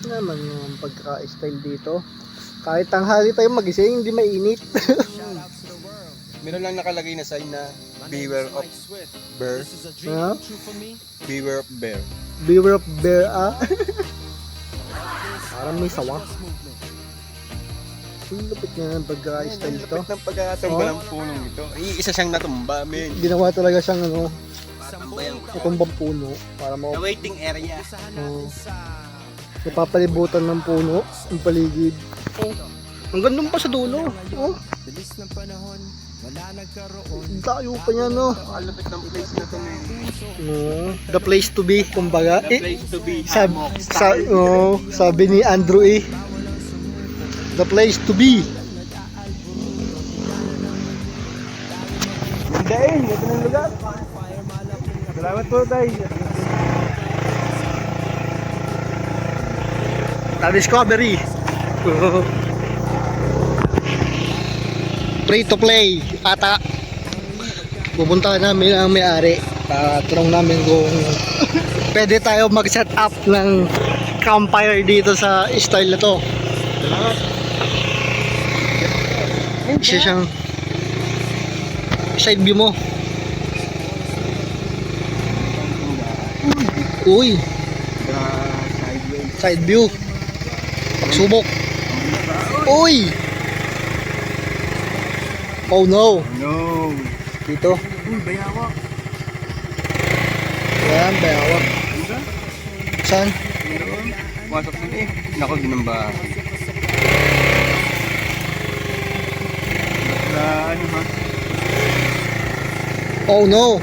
Naman yung pagka-style dito. Kahit tanghali tayo magising, hindi mainit. Meron lang nakalagay na sign na beware of bear. Ha? Beware of bear. Beware of bear, ah. Parang may sawa. Ang lupit nga ng pagka-style to. Lupit ng pagkatumba ng punong ito. Isa siyang natumba, men. Ginawa talaga siyang ano, Tambayan ko. tumbang puno para The waiting area. napapalibutan ng puno ang paligid. Oh. Hanggang doon pa sa dulo. Oh. Tayo pa niya, no. Ang lupit ng place na to, men. The place to be, kumbaga. The place to be. Sabi ni Andrew eh. The place to be. Ganda eh, ito ng lugar. Salamat po tayo. Discovery. Free to play. Ata. Pupunta namin ang may-ari. Tanong namin kung pwede tayo mag-set up ng campfire dito sa style na to. Isa siyang side view mo. Uy, side view. Pagsubok. Uy. Oh no. No. Dito. Uy, bayawa. Yan, bayawa. Saan? Pasok din eh. Nako, ginamba. Ano ha? Oh no.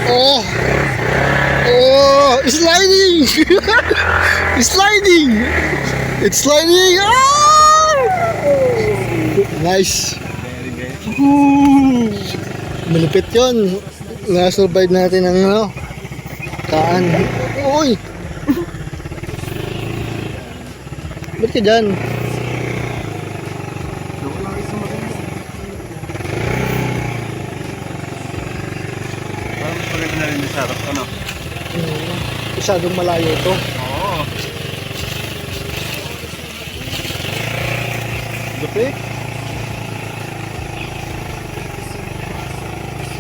Oh. Oh, it's sliding. It's sliding. It's sliding. Ah! Nice. Very, very. Malupit 'yon. Na-survive natin ang ano. Kaan. Uy. Ba't ka dyan? Parang pagod na rin sa harap, ano? Masyadong malayo ito. Oo. Lupit.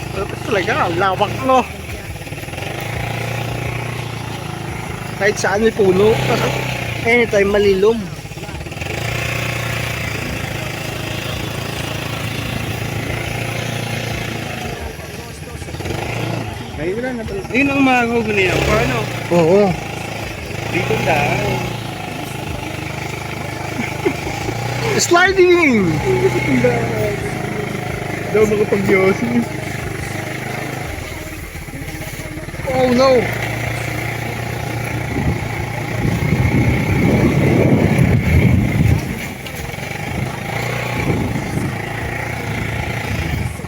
Malupit talaga. Lawak, no? Kahit saan may puno. Anytime malilom. Ngayon wala na talaga. Yun ang mahaguguli yan. Paano? Oo. Dito lang. Sliding! Daw makapag-yosi. Oh no!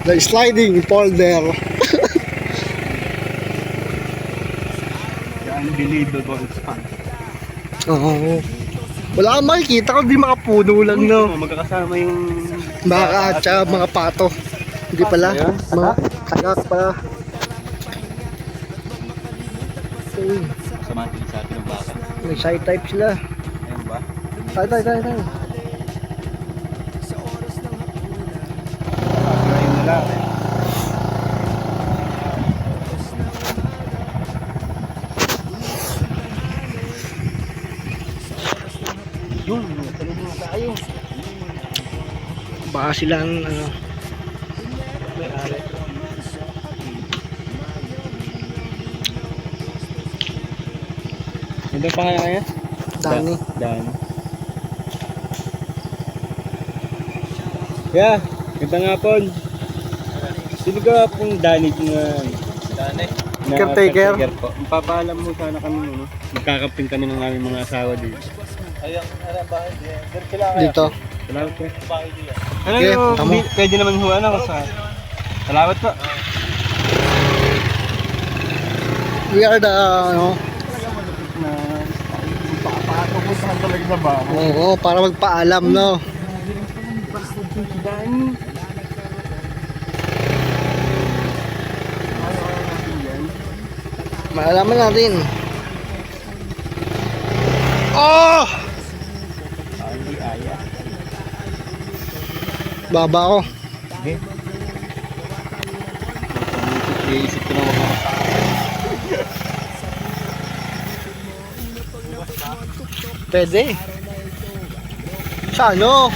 The sliding folder. The unbelievable fun. Oo. Wala kang makikita kung di makapuno lang, no? Magkakasama yung Baka at saka mga pato. Hindi pala. Ayan, Mga tagak pala. Uy, samatin sa atin ng baka. may side type sila. Ayun ba? Tayo. Ayun na lang. Yung, talubong tayo. Baka silang ano. May-ari. Ano pa kaya kaya? Dani. Dani. Yeah, ganda nga po. Sino ka pong Dani nga? Dani? Caretaker? Po. Papaalam mo sana kami, ano? Magkakamping kami ng aming mga asawa dito. Ayang bahay diyan. Dito. Salamat po. Bahay diyan. Ano Okay, yung tama. pwede naman ho ano sa. Salamat po. We are the ano. Na papapuntahan talaga sa bahay. Oo, para magpaalam, no. Dani. Maalaman natin. Oh! Baba ako. Sige. Iisip ko na wag Pwede. Sa ano?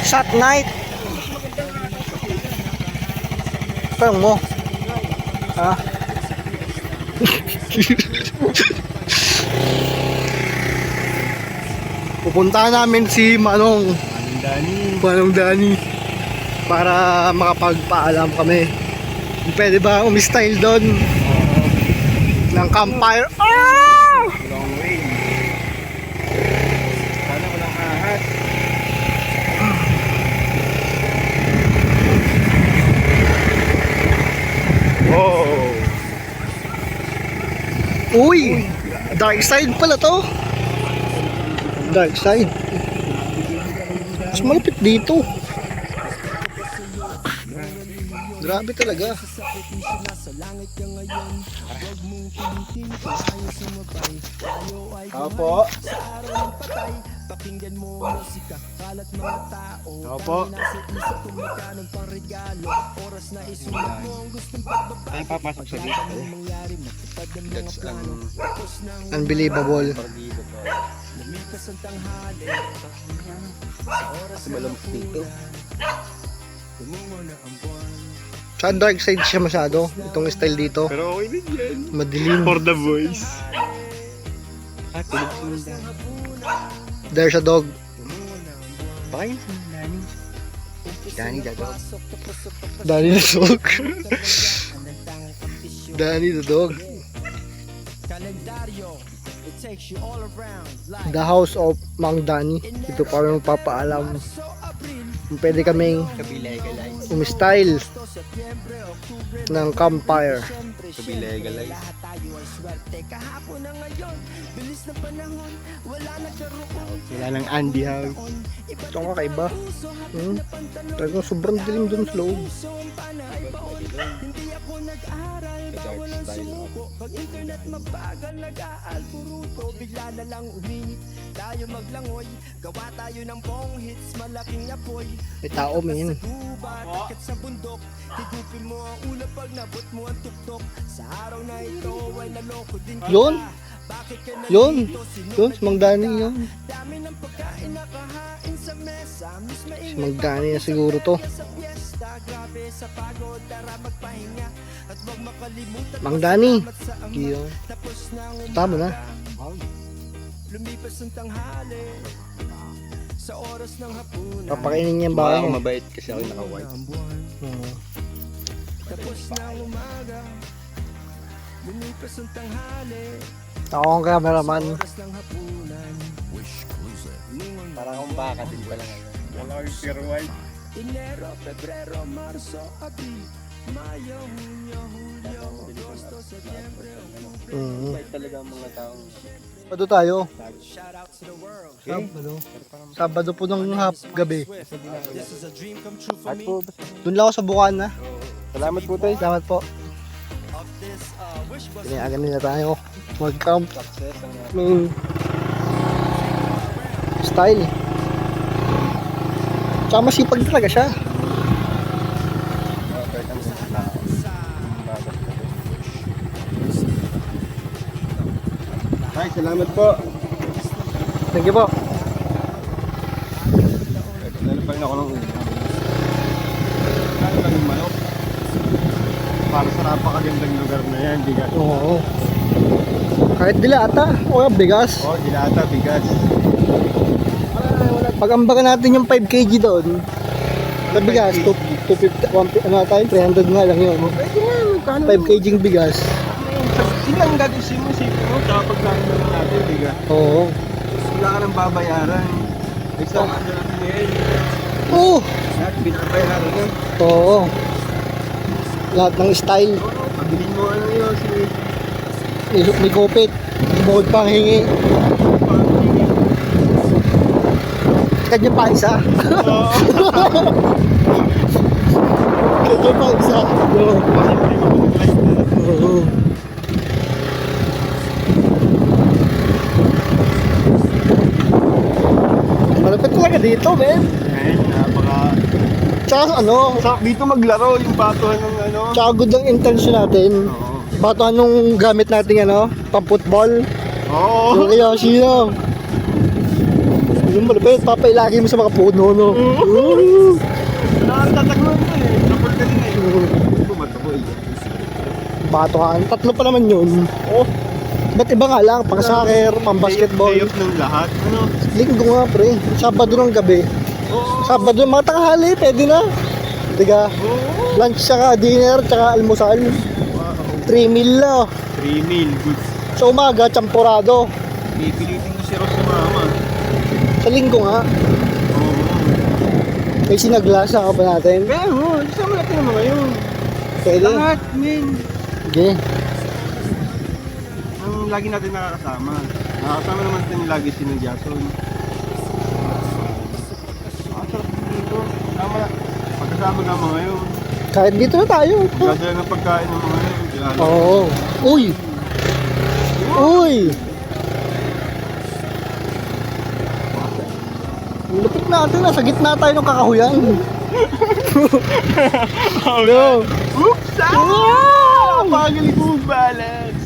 Shot night. Parang mo. Ha? Pupuntahan namin si Manong Dani para makapagpaalam kami. Pwede ba umistyle doon ng campfire? long way. Sana walang ahas. Wow! Uy! Dark side pala to. Dark side. Mas malapit dito. Grabe talaga. Opo. Opo. Ay, papasok sa dito. That's Unbelievable. Kasi malamok dito. Sa dark side siya masyado. Itong style dito. Pero okay din yan. Madilim. For the boys. Ah, tulog sila. There's a dog. Baka yun si Danny. Danny the dog. Danny the dog. Danny the dog. The house of Mang Danny. Ito pa rin magpapaalam. Kung pwede kaming Kabi-legalize. umistyle ng campfire. Kabi-legalize. Wala ng Andy House. Ito ang kakaiba. Talagang sobrang dilim dun sa loob. Dark style. May tao, men. Yun. Yun. Yun, si Mang Danny yun. Si Mang Danny na siguro to. Mang Danny. Yun. Tama na. Papakainin niya yung bahay Baka niya. mabait kasi ako naka-white. Oo. Ako ang cameraman. Parang akong baka din pala ngayon. Wala yung pure white. White talaga ang mga taong Sabado tayo. okay. Sabado. Sabado po ng gabi. At po, Doon lang ako sa Bukana. salamat po tayo. Salamat po. Pinayagan nila tayo. Mag-camp. Success ang Style. Tsaka masipag talaga siya. Ay, salamat po. Thank you po. Nalapain ako ng ulo. Kaya lang yung manok. Para sa napakagandang lugar na yan, bigas. Oo. Kahit dilata o bigas. Oh, dilata, bigas. Pag-ambagan natin yung 5 kg doon. Sa bigas, 250, ano tayo, 300 nga lang yun. Pwede nga, magkano? 5 kg bigas. Sige ang gagawin mo, isipin mo, tsaka pagkain na lang natin, bigas. Oo. Wala ka ng babayaran. Isang ano natin ngayon. Oo. Lahat, binabayaran na. Oo. Lahat ng style. Pabilin mo ano yun, May kopit. Bukod pang hingi. Kanya pa isa. Kanya pa isa. Oo. Malapit talaga dito, men. Ay, napaka Tsaka ano, Dito maglaro yung batuhan ng ano. tsaka good ang intention natin. Oo. Bato anong gamit natin ano, pang football. Oo. Yung kaya siya. Yung malapit, papailagi mo sa mga puno, no? Nakakatagman ko eh. Support ka din eh. Bumato ko eh. Bato ka. Tatlo pa naman yun. Oh. Ba't iba nga lang? Pang soccer, pang basketball. Playoff ng lahat. Ano? Linggo nga pre. Sabado ng gabi. Oo. Sabado mga tanghali, pwede na. Diga. Oo. Lunch tsaka dinner tsaka almusal. Wow. 3 meal na. 3 meal. Good. Sa umaga, champurado. Pipilitin ko si Ross sa mama. Sa linggo nga. Oo. May sinaglasa ka pa natin. Pero, isama natin naman ngayon. Pwede. Lahat, men. Sige. Ang lagi natin nakakasama. Nakakasama naman natin lagi si Jason. Sarap dito. Tama na. Pagkasama naman ngayon. Kahit dito na tayo. Gagawin ng pagkain ng mga ngayon. Oo. Uy! Uy! Lupit natin, nasa gitna tayo ng kakahuyan. No. Oops! Ah! Magaling ko balance.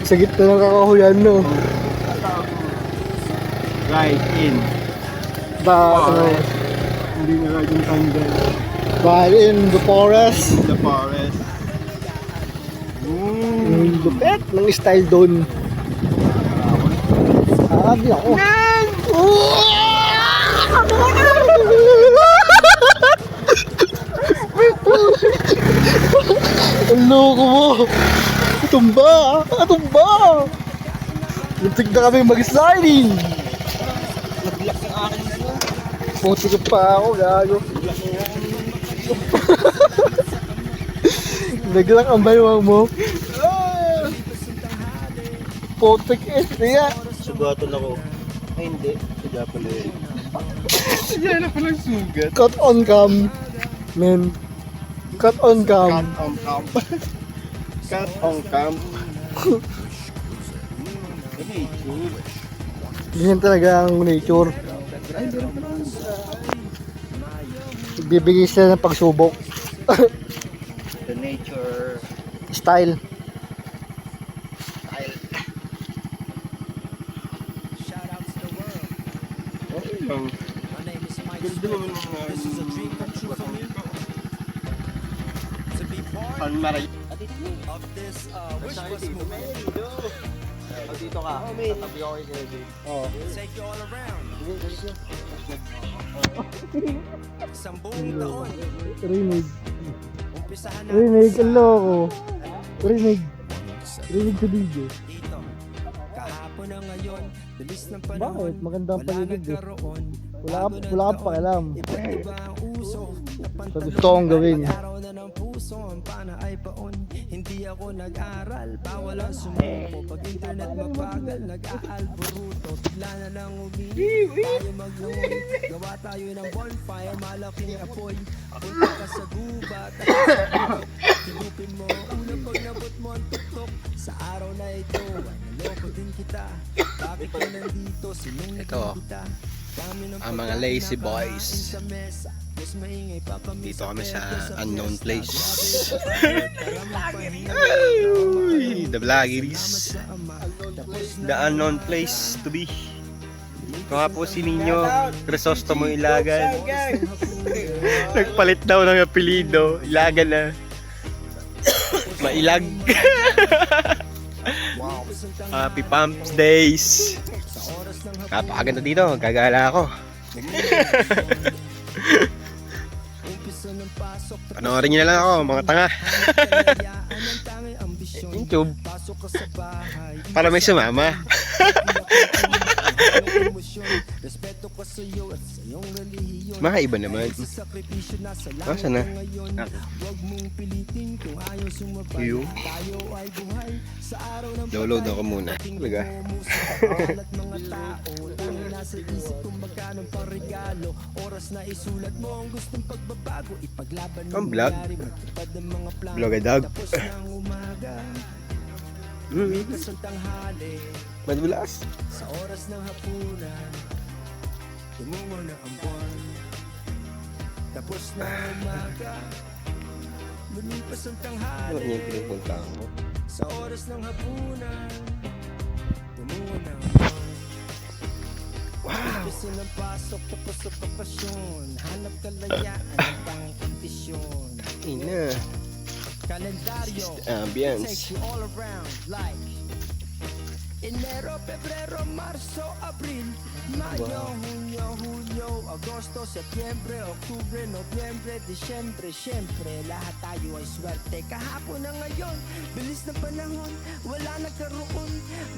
Sa gitna ng kakahuyan, no. Right in. Ano, Hindi na right yung tanggal. while in the forest. The forest. Lupit ng style doon. Sabi ako. Ang loko mo. Tumba. Tumba. Muntik na kami mag-sliding. Puti ka pa ako, gago. Naglang ang baywang mo. Putik eh. Kaya. Sugatol ako. Ay, hindi. Sadya pala yun. Yan na palang sugat. Cut on cam. Men. Cut on cam. Cut on cam. Cut on cam. Ganyan talaga ang nature. Bibigay sila ng pagsubok. The nature. Style. Okay lang. Ganda naman ng mga panmaray. Dito ka. Tatabi ako kay Sebe. Oh. Rinig. Rinig, ang loko. Rinig. Rinig sa DJ. Kahapon na ngayon, bilis ng Bakit? panahon. Magandang Wala paligid eh. nagkaroon. Wala kang pakialam. Iba ang uso. So gusto kong gawin. Araw na ng puso, ang pana ay baon. Hindi ako nag-aral, bawal ang sumuko. Pag internet mabagal, nag-aalboruto. Bigla na lang uminig, tayo maglungoy. Gawa tayo ng bonfire, malaking apoy. Punta ka sa gubat, at sa bukok. Higupin mo, una pag nabot mo ang tuktok. Sa araw na ito, ay naloko din kita. Bakit ka nandito, sinong Ito, kita? ang mga lazy boys. Dito kami sa unknown place. Uy, the Vloggeries. The unknown place to be. Ito nga po si Nino Crisostomo Ilagan. Nagpalit daw ng apelido. Ilagan na. Mailag. Happy Pumps Days. Napakaganda dito, gagala ako. Panoorin nyo na lang ako, mga tanga. YouTube. Para may sumama. Mga iba naman. Nasaan na? Yung download ako muna. Talaga. Ang vlog? Vlog a dog? Madulas? Sa oras ng hapunan, tumungo na ang buwan. Tapos na umaga, lumipas ang Ano tanghali. yung pinupuntahan ko? Sa oras ng hapunan, tumuon ang wow! Kasi ng pasok tapos sa bakasyon, hanap kalayaan ng pang-kondisyon. Ina. Kalendaryo, Ambience. takes you all around like Enero, Pebrero, Marso, Abril, Mayo, Hunyo, Hulyo, Agosto, Setyembre, Oktubre, Nobyembre, Disyembre. Siyempre, lahat tayo ay swerte. Kahapon na ngayon, bilis ng panahon, wala nagkaroon,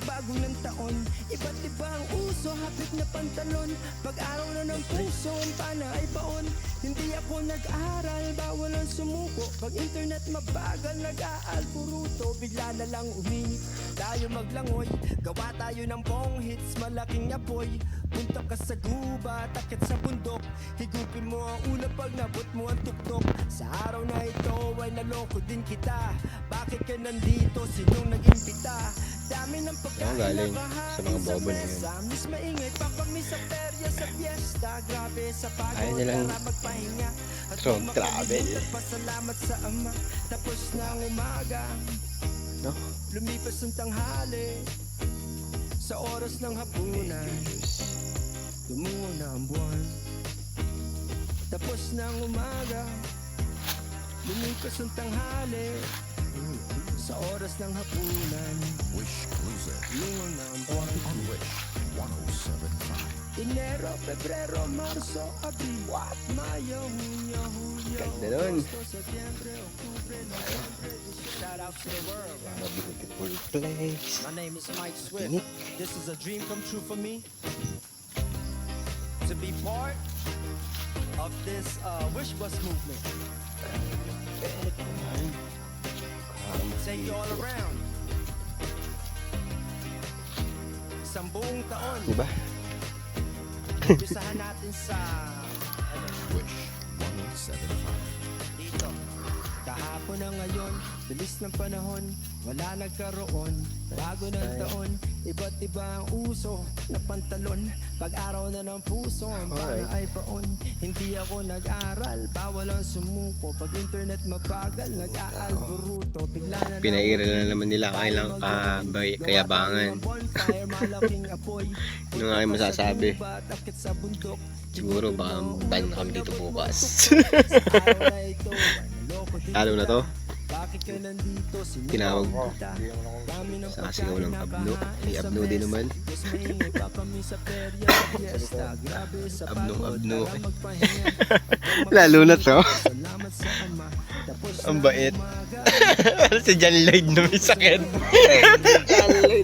bagong ng taon. Iba't iba ang uso, hapit na pantalon. Pag-araw na ng puso, ang pana ay baon. Hindi ako nag-aral, bawal ang sumuko. Pag internet mabagal, nag-aalburuto. Bigla na lang uminit, tayo maglangoy. Gawa tayo ng bong hits, malaking apoy. Punta ka sa guba, takit sa bundok. Higupin mo ang ulap pag nabot mo ang tuktok. Sa araw na ito ay naloko din kita. Bakit ka nandito? Sinong nag-imbita? Dami ng pagkain galing na sa bahain mga bobo na yun. mesa. Miss maingay pa kami sa perya sa fiesta. Grabe sa pagod Ayaw nilang para magpahinga. At strong kung travel. makalimutan, pasalamat sa ama. Tapos ng umaga, No? lumipas ang tanghali. Sa oras ng hapunan, tumuon na ang buwan. Tapos ng umaga, lumipas ang tanghali. Sa oras ng hapunan, tumuon na ang buwan. Enero, Pebrero, Marso, Abril, Mayo, Hunyo, Hulyo, Ganda nun. Agosto, Setyembre, Oktubre, Nobyembre. Shout out to the world. A beautiful place. My name is Mike Swift. This is a dream come true for me to be part of this Wish Bus movement. Take you all around. Isang buong taon. Diba? Umpisahan natin sa dito. Kahapon na ngayon, bilis ng panahon, wala nagkaroon, bago ng taon, iba't iba ang uso na pantalon. Pag-araw na ng puso, ang pana ay baon. Hindi ako nag-aral, bawal ang sumuko. Pag internet mabagal, nag-aalburuto. Bigla na Pinairal na naman nila kailang kayabangan. bonfire, malaking apoy. Yung aking masasabi. Takit sa bundok. Siguro baka ban na kami dito bukas. Araw na ito, naloko din Talo na to. bakit ka nandito? Tinawag Kita. Dami ng sa kasigaw ng abno. May abno din naman. Yes, maingay pa kami sa perya sa fiesta. Grabe sa Abno, pagod, abno. para magpahinga. Lalo na to. Salamat sa ama. Tapos Ang na bait. umaga, Si John Lloyd na may sakit.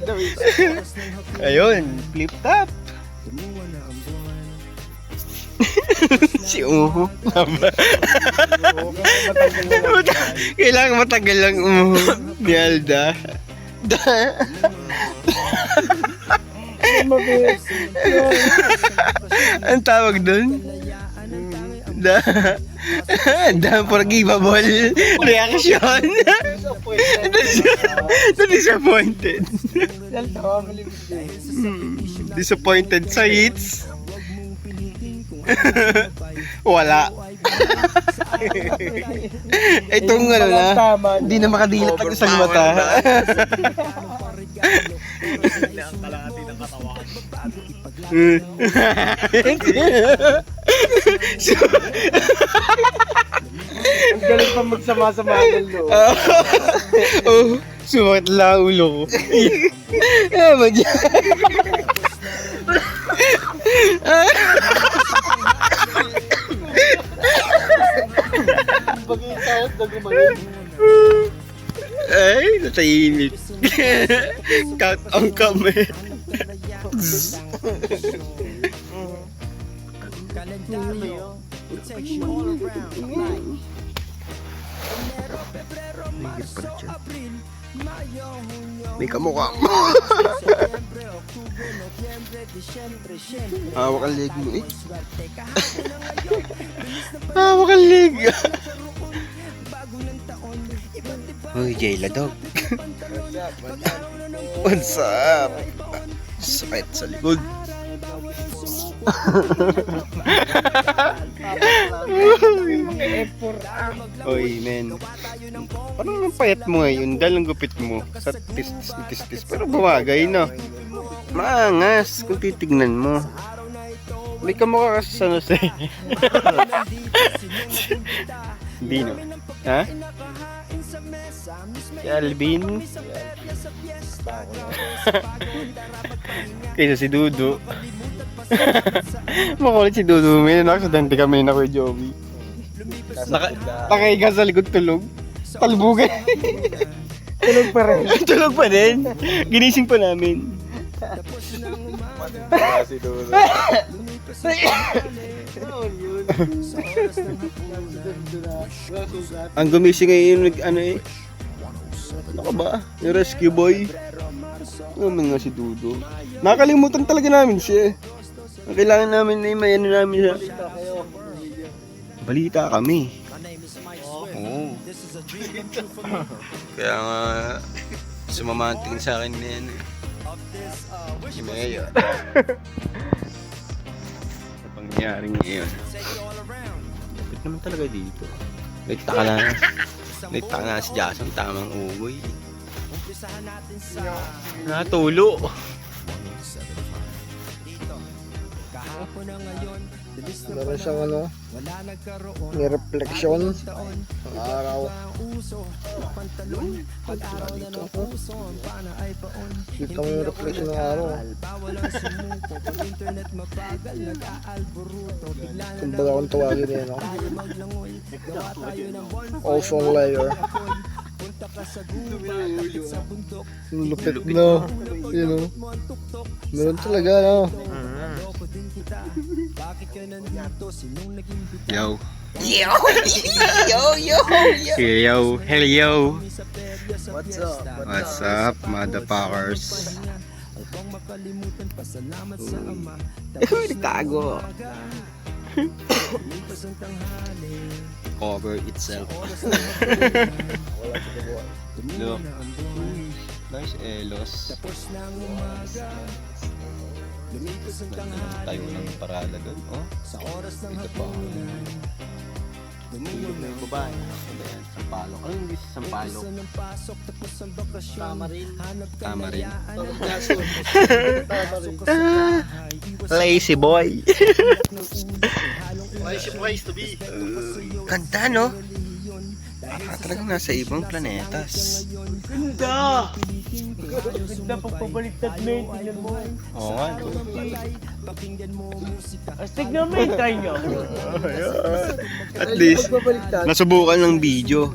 oras ng hapon, Ayun, flip top. tumuwa na ang buwan. Si Uho. Kailangan matagal lang Uho. Ni Alda. Ang tawag doon? Kalayaan ang tanging ang Unforgivable reaction. Disappointed. Disappointed sa hits. huwag mong pilitin kung ano sabay. Wala. Itong ano na, hindi na makadilat ang isang mata. Ang galing pa magsama-sama ng loob. Oh, sumakit lang ang ulo ko. Eh, madya. Bagay yung tawag na gumaling. Ay, natahimik. Count on kami. Kalendaryo, it takes you all around like Enero, Pebrero, Marso, Abril, Mayo, Hunyo, May kamukha mo. Setyembre, Oktubre, Nobyembre, Disyembre. Siyempre, Hawak ang leg mo eh. swerte kahapon na ngayon, bilis na pa Hawak ang leg. nagkaroon, bago ng taon, iba't iba Uy, Jayla dog. pantalon, pag-araw na ng What's up? ibaon, Sakit sa likod. aral, bawal ang sumuko. Oy, men. Parang ang payat mo ngayon dahil ang gupit mo sa tistis. Pero bumagay, no? Maangas kung titignan mo. May kamukha kasi sa Jose. Hindi, no? Ha? Si Alvin? Kaysa si Dudu. Makulit si Dudu. May nakakadante kami na Kuya Joey. Nakahiga sa likod tulog. Talbugan. Tulog pa rin. Tulog pa din. Ginising pa namin. Si Dudu. Ang gumising ngayon ano eh. Ano ka ba? Yung rescue boy. Ano nga si Dudu. Nakalimutan talaga namin siya. Ang kailangan namin ay may ano namin siya. Balita kami. Oo. Kaya nga sumamanting sa akin na yan eh. Si Mayor. Sa pangyayaring iyon. Lapit naman talaga dito. Naitaka na si Jason, tamang ugoy. Natulo. Meron siyang ano, may reflection ng araw. Dito mo yung reflection ng araw. Kumbaga kung tawagin niya, no? Ozone layer. Lupit na, you know. Meron talaga, no? Yo. Yo. Hello. What's up, motherfuckers? Nagtago. Cover itself. Look. Nice elos. Tayo ng parada doon. Oh, ito pa. Ilog na yung babae. Ano yan? Sampalok. Ano yung bisa Sampalok? Tamarin. Lazy boy. Lazy place to be. Ganda, no? Para talagang nasa ibang planetas. Ganda! Ganda pagpabaliktad men, tingnan mo. Oo nga. Tignan mo yung try nyo. At least, nasubukan ng video.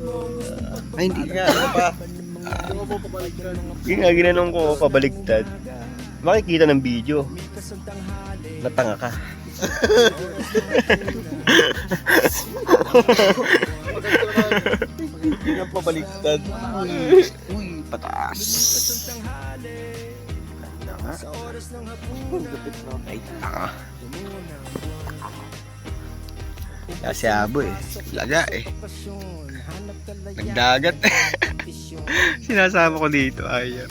Ay, hindi nga. Ano pa? Ginanong ko pabaliktad. Makikita ng video. Natanga ka. Hindi na pabaliktad. Uy, pataas. Ay, tanga. Kasi abo eh. Laga eh. Nagdagat. Sinasama ko dito. Ayaw.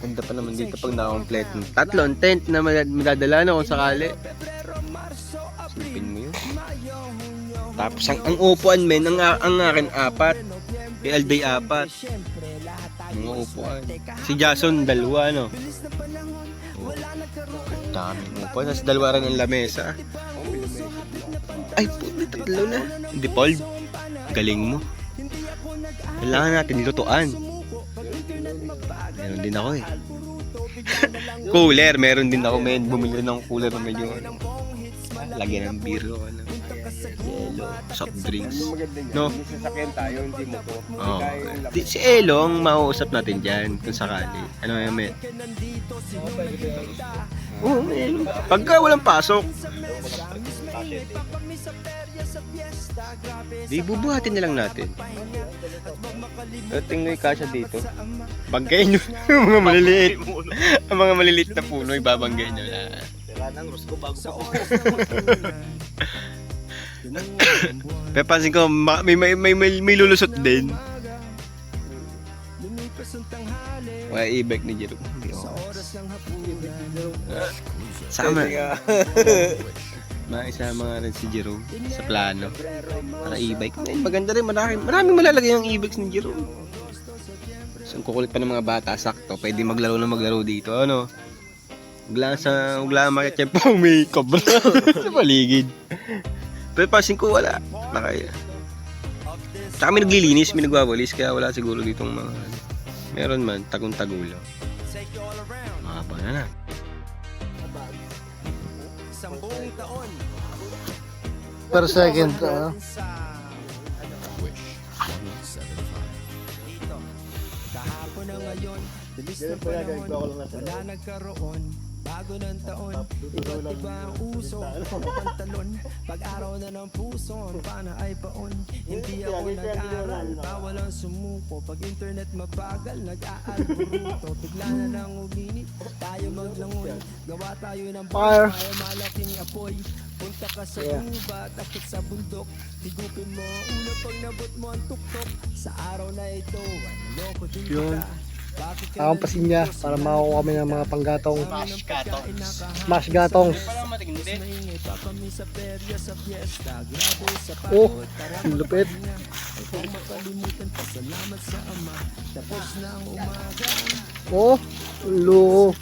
Ganda pa naman dito pag nakakompleto. Tatlong tent na madadala na kung sakali. Silipin mo yun. Tapos ang upuan men, ang akin 4. Kay Alday 4. Mga upuan. Si Jason 2, no? Oh, daming upuan. Tapos 2 rin ang lamesa. Ay, puti, 3 na. Hindi, Paul. Galing mo. Kailangan natin lutuan. Meron din ako eh. Cooler, meron din ako men. Bumili ng cooler na medyo lagyan ng beer o ano. Yelo, soft drinks. No? May sasakyan tayo, hindi mo to. Oh. Si Elo ang mauusap natin dyan kung sakali. Ano yung men? Oo, men. Pagka walang pasok, di bubuhatin na lang natin. Tingnan yung kasya dito. Banggayin nyo yung mga maliliit. Ang mga maliliit na puno, ibabanggayin nyo na. Kailangan ng Rosco bago pa ako. Papansin ko, may lulusot din. Wala i-bike ni Jero. Sama. Maisama nga rin si Jerome sa plano para e-bike. Eh, maganda rin, maraming malalagay ang e-bikes ni Jerome. So, ang kukulit pa ng mga bata, sakto, pwede maglaro dito, ano? Huwag lang makikip pa may cobra sa paligid. Pero pasin ko, wala. Nakaya. Tsaka may naglilinis, may nagwawalis, kaya wala siguro ditong mga, meron man, tagong-tagulo. Mahaba na. Per second. Kahapon na ngayon, bilis na panahon, wala nagkaroon. Bago ng taon, iba't iba ang uso, pantalon. Pag-araw na ng puso, ang pana ay paon. Hindi ako nag-aral, bawal ang sumuko. Pag internet mabagal, nag-aalburuto. Bigla na lang uminit, tayo maglangoy. Gawa tayo ng Fire. bahay, malaking apoy. Punta ka sa gubat, takot sa bundok. Higupin mo ang ulo pag nabot mo ang tuktok. Sa araw na ito, naloko din Yun. kita. Akampasin niya para makuha kami ng mga panggatong. Smash gatong. Oh, ang lupit. Oh, luho.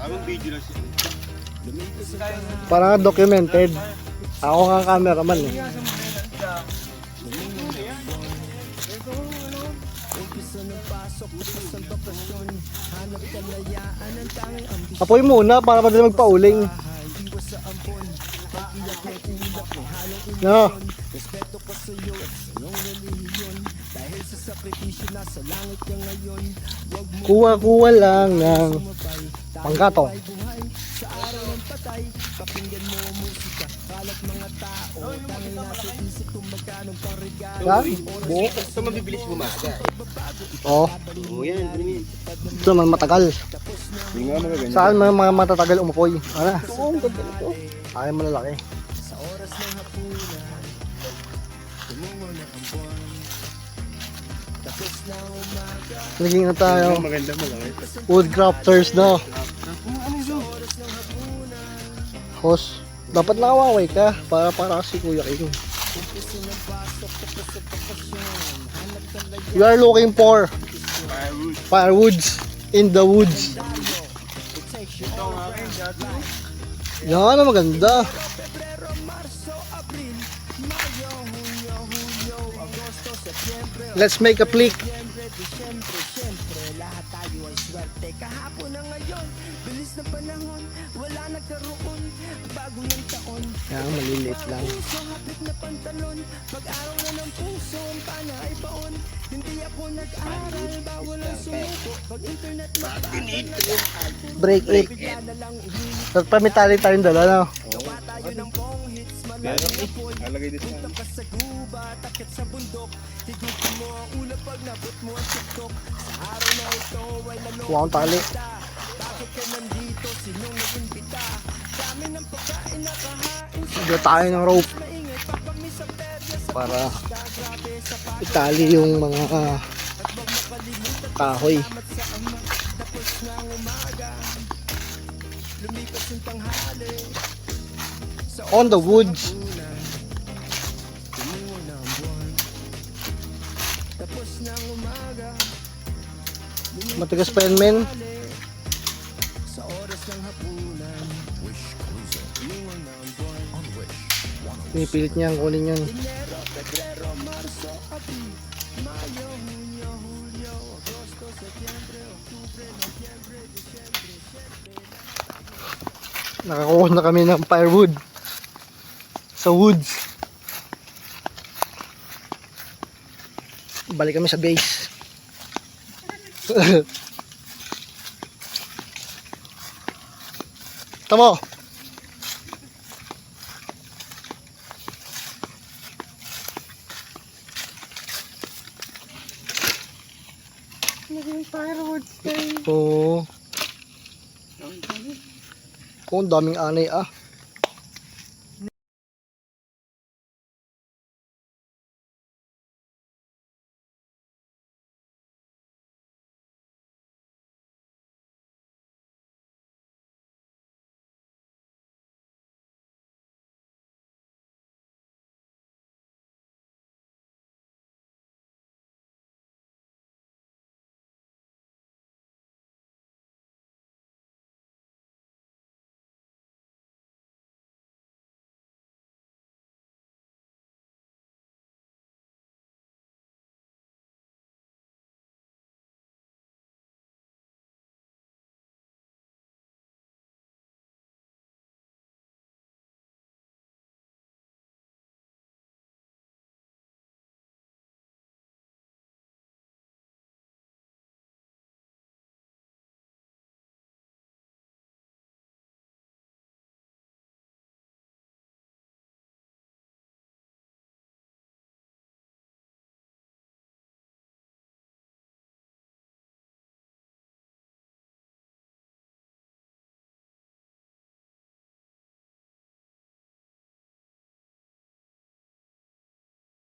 Aming video na siya. Parang documented. Ako nga cameraman eh. Apoy muna para madali magpauling. No. Kuha-kuha lang ng panggatong. Yan, buo. Ito mabibilis bumaga. Oh, Oo yan, ganyan. ito naman matagal. Hindi nga magaganda. Saan mga matatagal umupoy? Ano? Ay, malalaki. Naging na tayo. Maganda malaki. Woodcrafters na. Host, dapat nakawaway ka para si Kuya King. We are looking for firewoods in the woods. Yan na maganda. Let's make a flick. Kahapon na ngayon, bilis na panahon, wala nagkaroon, bago ng taon. Yan, maliliit lang. Puso, hapit na pantalon, pag-araw na ng puso, ang pana ay baon. Hindi ako nag-aral, bawal ang sumuko, pag-internet mabagal, Break it. bigla na lang uminit. Nagpamitali tayong dala na. Gawa tayo ng bong hits, malaking apoy. Alagay dito. Punta ka sa guba, takit sa bundok. Higupin mo ang ulo pag nabot mo ang tiktok. Sa araw na ito ay naloko Kuha akong tali. kita. Bakit ka nandito? Sinong nag-imbita? Dami ng pagkain na kahain sa Bigla tayo ng rope maingay pa kami sa perya sa para grabe sa itali yung mga kahoy. pagmat sa ama. Tapos na ang umaga, lumipas yung tanghali. Sa On the woods. Tumuo na ang buwan. Tapos na ang umaga, Matigas pa yan, men. sa oras ng hapunan. Tumuo na ang buwan. Pinipilit niya ang kunin yun. Enero, Pebrero, Marso, Abril, Mayo, Hunyo, Hulyo, Agosto, Setyembre, Oktubre, Nobyembre, Disyembre, Nakakuha na kami ng firewood sa woods. Balik kami sa base. Tamo. Naging firewood tayo. Oo. Oh, daming anay ah.